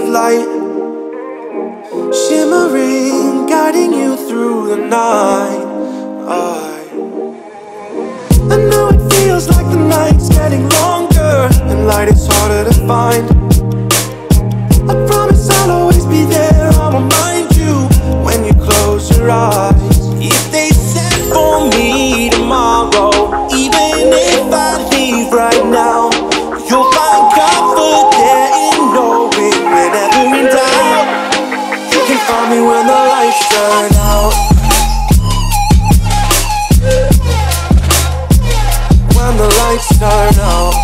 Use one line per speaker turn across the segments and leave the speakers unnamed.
light, shimmering, guiding you through the night. I know it feels like the night's getting longer and light is harder to find. I promise I'll always be there, I'll remind you when you close your eyes. If they set for me tomorrow, even if I leave right now, you'll find comfort there in knowing whenever in doubt, you can find me when the lights turn out. When the lights turn out.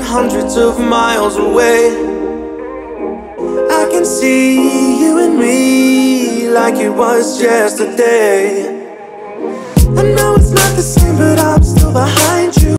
Hundreds of miles away, I can see you and me like it was yesterday. I know it's not the same, but I'm still behind you.